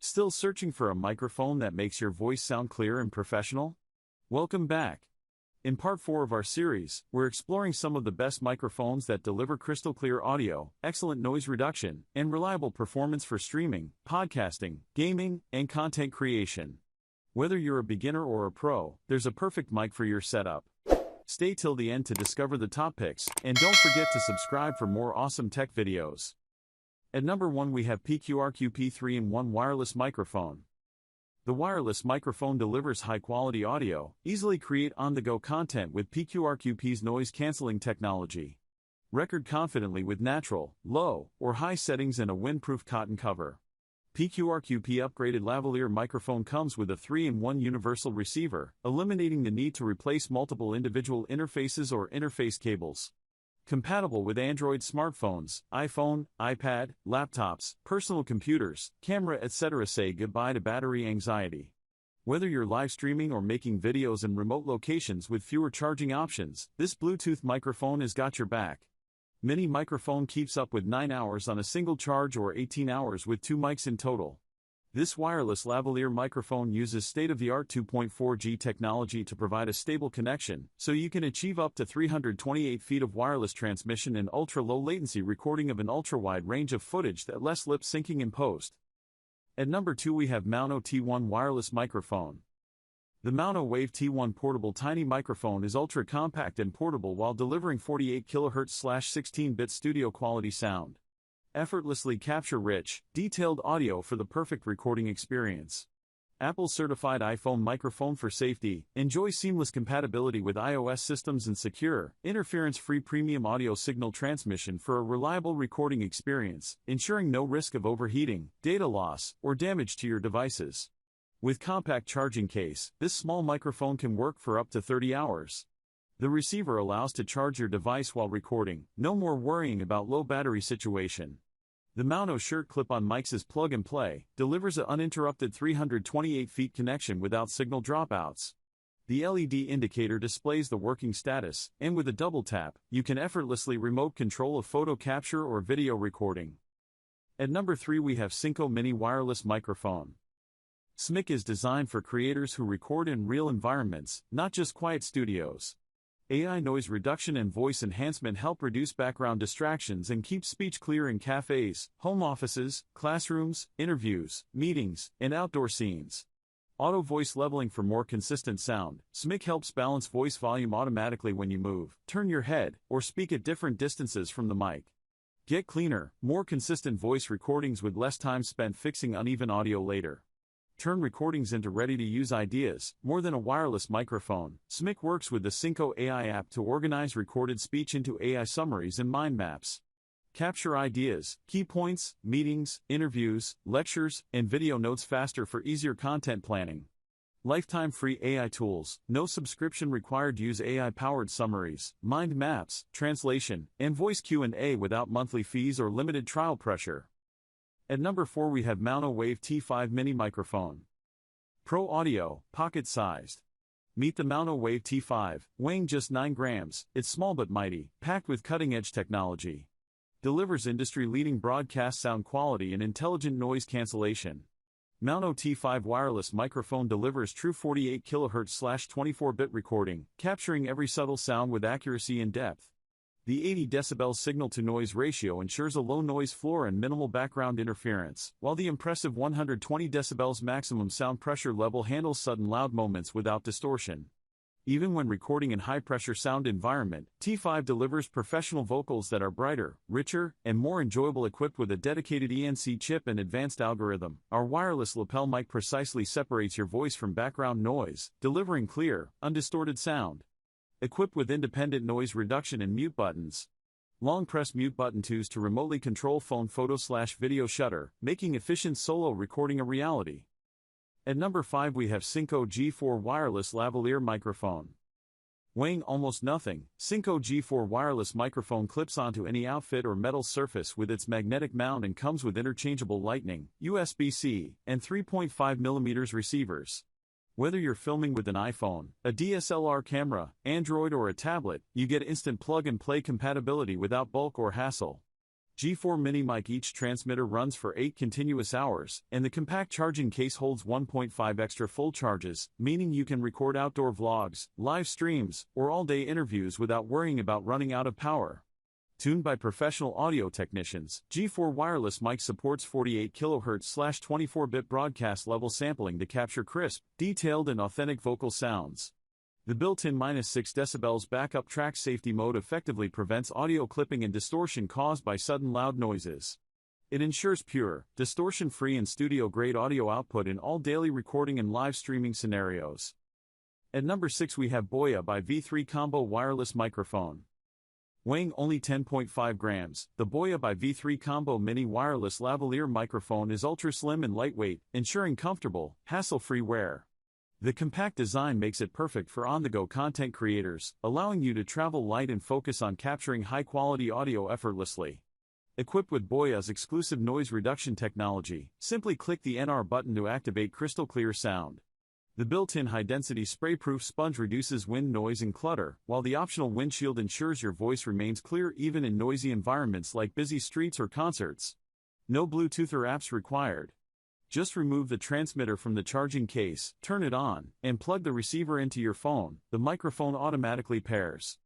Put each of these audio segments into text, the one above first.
Still searching for a microphone that makes your voice sound clear and professional? Welcome back. In part 4 of our series, we're exploring some of the best microphones that deliver crystal clear audio, excellent noise reduction, and reliable performance for streaming, podcasting, gaming, and content creation. Whether you're a beginner or a pro, there's a perfect mic for your setup. Stay till the end to discover the top picks, and don't forget to subscribe for more awesome tech videos. At number 1 we have PQRQP 3-in-1 wireless microphone. The wireless microphone delivers high-quality audio, easily create on-the-go content with PQRQP's noise-canceling technology. Record confidently with natural, low, or high settings and a windproof cotton cover. PQRQP upgraded lavalier microphone comes with a 3-in-1 universal receiver, eliminating the need to replace multiple individual interfaces or interface cables. Compatible with Android smartphones, iPhone, iPad, laptops, personal computers, camera etc. Say goodbye to battery anxiety. Whether you're live streaming or making videos in remote locations with fewer charging options, this Bluetooth microphone has got your back. Mini microphone keeps up with 9 hours on a single charge or 18 hours with 2 mics in total. This wireless lavalier microphone uses state-of-the-art 2.4G technology to provide a stable connection, so you can achieve up to 328 feet of wireless transmission and ultra-low latency recording of an ultra-wide range of footage that less lip syncing in post. At number 2 we have MAONO T1 wireless microphone. The MAONO Wave T1 portable tiny microphone is ultra-compact and portable while delivering 48 kHz/16-bit studio-quality sound. Effortlessly capture rich, detailed audio for the perfect recording experience. Apple-certified iPhone microphone for safety, enjoy seamless compatibility with iOS systems and secure, interference-free premium audio signal transmission for a reliable recording experience, ensuring no risk of overheating, data loss, or damage to your devices. With compact charging case, this small microphone can work for up to 30 hours. The receiver allows to charge your device while recording, no more worrying about low battery situation. The MAONO shirt clip-on mics is plug-and-play, delivers an uninterrupted 328 feet connection without signal dropouts. The LED indicator displays the working status, and with a double tap, you can effortlessly remote control a photo capture or video recording. At number 3 we have SYNCO Mini Wireless Microphone. SMIC is designed for creators who record in real environments, not just quiet studios. AI noise reduction and voice enhancement help reduce background distractions and keep speech clear in cafes, home offices, classrooms, interviews, meetings, and outdoor scenes. Auto voice leveling for more consistent sound. SMIC helps balance voice volume automatically when you move, turn your head, or speak at different distances from the mic. Get cleaner, more consistent voice recordings with less time spent fixing uneven audio later. Turn recordings into ready-to-use ideas. More than a wireless microphone, SMIC works with the SYNCO AI app to organize recorded speech into AI summaries and mind maps. Capture ideas, key points, meetings, interviews, lectures, and video notes faster for easier content planning. Lifetime free AI tools, no subscription required. Use AI-powered summaries, mind maps, translation, and voice Q&A without monthly fees or limited trial pressure. At number 4 we have MAONO Wave T5 Mini Microphone. Pro Audio, pocket-sized. Meet the MAONO Wave T5, weighing just 9 grams, it's small but mighty, packed with cutting-edge technology. Delivers industry-leading broadcast sound quality and intelligent noise cancellation. MAONO T5 wireless microphone delivers true 48 kHz/24-bit recording, capturing every subtle sound with accuracy and depth. The 80 decibel signal-to-noise ratio ensures a low noise floor and minimal background interference, while the impressive 120 decibels maximum sound pressure level handles sudden loud moments without distortion. Even when recording in high-pressure sound environment, T5 delivers professional vocals that are brighter, richer, and more enjoyable. Equipped with a dedicated ENC chip and advanced algorithm, our wireless lapel mic precisely separates your voice from background noise, delivering clear, undistorted sound. Equipped with independent noise reduction and mute buttons. Long press mute button 2s to remotely control phone photo/video shutter, making efficient solo recording a reality. At number 5 we have SYNCO G4 Wireless Lavalier Microphone. Weighing almost nothing, SYNCO G4 wireless microphone clips onto any outfit or metal surface with its magnetic mount and comes with interchangeable Lightning, USB-C, and 3.5mm receivers. Whether you're filming with an iPhone, a DSLR camera, Android or a tablet, you get instant plug-and-play compatibility without bulk or hassle. G4 mini mic. Each transmitter runs for 8 continuous hours, and the compact charging case holds 1.5 extra full charges, meaning you can record outdoor vlogs, live streams, or all-day interviews without worrying about running out of power. Tuned by professional audio technicians, G4 wireless mic supports 48 kHz/24-bit broadcast level sampling to capture crisp, detailed and authentic vocal sounds. The built-in -6 dB backup track safety mode effectively prevents audio clipping and distortion caused by sudden loud noises. It ensures pure, distortion-free and studio-grade audio output in all daily recording and live streaming scenarios. At number 6 we have BOYA by V3 Combo Wireless Microphone. Weighing only 10.5 grams, the BOYA by V3 Combo Mini Wireless Lavalier microphone is ultra-slim and lightweight, ensuring comfortable, hassle-free wear. The compact design makes it perfect for on-the-go content creators, allowing you to travel light and focus on capturing high-quality audio effortlessly. Equipped with BOYA's exclusive noise reduction technology, simply click the NR button to activate crystal-clear sound. The built-in high-density spray-proof sponge reduces wind noise and clutter, while the optional windshield ensures your voice remains clear even in noisy environments like busy streets or concerts. No Bluetooth or apps required. Just remove the transmitter from the charging case, turn it on, and plug the receiver into your phone. The microphone automatically pairs.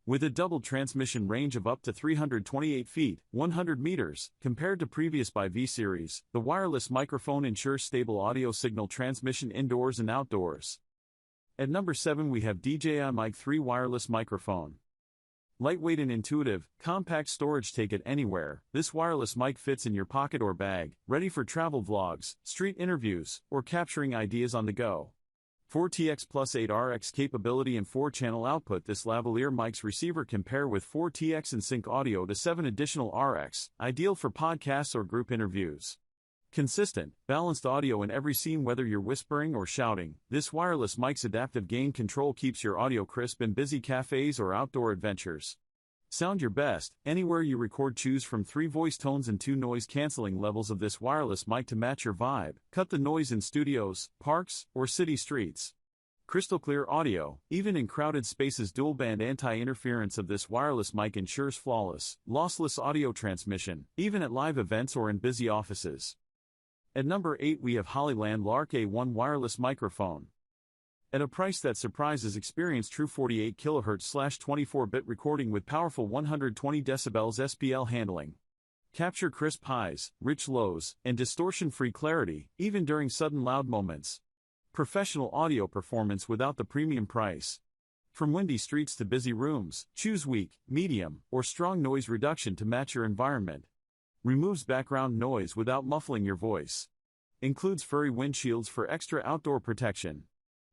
With a double transmission range of up to 328 feet, 100 meters, compared to previous by V series, the wireless microphone ensures stable audio signal transmission indoors and outdoors. At number 7 we have DJI Mic 3 wireless microphone. Lightweight and intuitive, compact storage. Take it anywhere. This wireless mic fits in your pocket or bag, ready for travel vlogs, street interviews, or capturing ideas on the go. 4TX plus 8RX capability and 4-channel output. This lavalier mic's receiver can pair with 4TX and sync audio to 7 additional RX, ideal for podcasts or group interviews. Consistent, balanced audio in every scene whether you're whispering or shouting. This wireless mic's adaptive gain control keeps your audio crisp in busy cafes or outdoor adventures. Sound your best anywhere you record. Choose from 3 voice tones and 2 noise-canceling levels of this wireless mic to match your vibe. Cut the noise in studios, parks, or city streets. Crystal clear audio, even in crowded spaces. Dual-band anti-interference of this wireless mic ensures flawless, lossless audio transmission, even at live events or in busy offices. At number 8 we have Hollyland Lark A1 wireless microphone. At a price that surprises, experience true 48 kHz/24-bit recording with powerful 120 dB SPL handling. Capture crisp highs, rich lows, and distortion-free clarity, even during sudden loud moments. Professional audio performance without the premium price. From windy streets to busy rooms, choose weak, medium, or strong noise reduction to match your environment. Removes background noise without muffling your voice. Includes furry windshields for extra outdoor protection.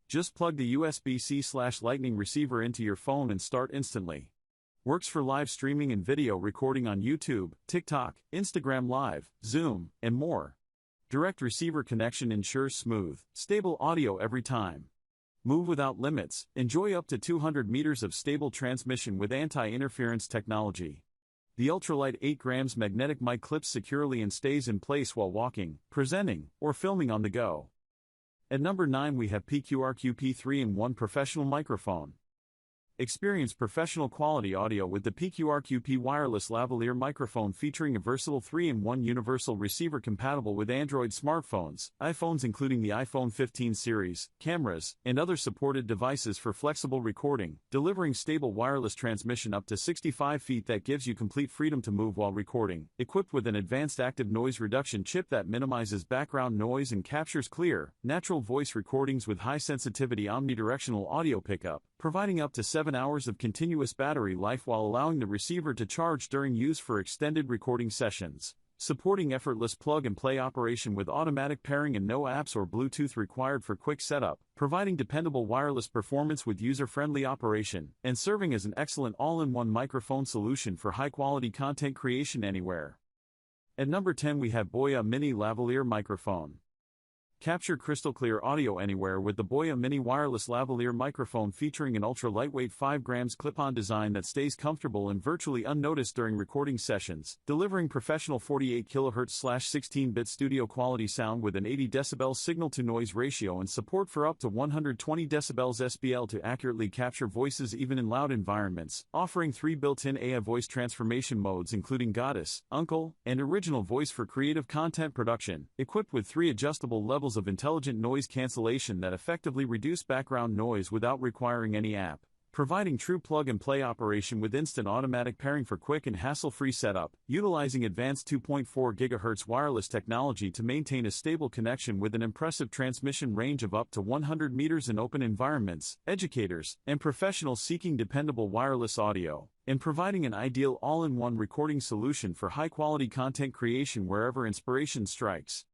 Just plug the USB-C/Lightning receiver into your phone and start instantly. Works for live streaming and video recording on YouTube, TikTok, Instagram Live, Zoom, and more. Direct receiver connection ensures smooth, stable audio every time. Move without limits. Enjoy up to 200 meters of stable transmission with anti-interference technology. The ultralight 8 grams magnetic mic clips securely and stays in place while walking, presenting, or filming on the go. At number 9 we have PQRQP 3-in-1 professional microphone. Experience professional quality audio with the PQRQP wireless lavalier microphone featuring a versatile 3-in-1 universal receiver compatible with Android smartphones, iPhones including the iPhone 15 series, cameras, and other supported devices for flexible recording, delivering stable wireless transmission up to 65 feet that gives you complete freedom to move while recording, equipped with an advanced active noise reduction chip that minimizes background noise and captures clear, natural voice recordings with high sensitivity omnidirectional audio pickup, providing up to 7 hours of continuous battery life while allowing the receiver to charge during use for extended recording sessions. Supporting effortless plug-and-play operation with automatic pairing and no apps or Bluetooth required for quick setup, providing dependable wireless performance with user-friendly operation, and serving as an excellent all-in-one microphone solution for high-quality content creation anywhere. At number 10 we have BOYA Mini Lavalier Microphone. Capture crystal clear audio anywhere with the BOYA Mini Wireless Lavalier microphone featuring an ultra-lightweight 5 grams clip-on design that stays comfortable and virtually unnoticed during recording sessions, delivering professional 48 kHz/16-bit studio quality sound with an 80 dB signal-to-noise ratio and support for up to 120 dB SPL to accurately capture voices even in loud environments, offering 3 built-in AI voice transformation modes including Goddess, Uncle, and Original Voice for creative content production, equipped with 3 adjustable levels of intelligent noise cancellation that effectively reduce background noise without requiring any app, providing true plug-and-play operation with instant automatic pairing for quick and hassle-free setup, utilizing advanced 2.4 GHz wireless technology to maintain a stable connection with an impressive transmission range of up to 100 meters in open environments, educators, and professionals seeking dependable wireless audio, and providing an ideal all-in-one recording solution for high-quality content creation wherever inspiration strikes.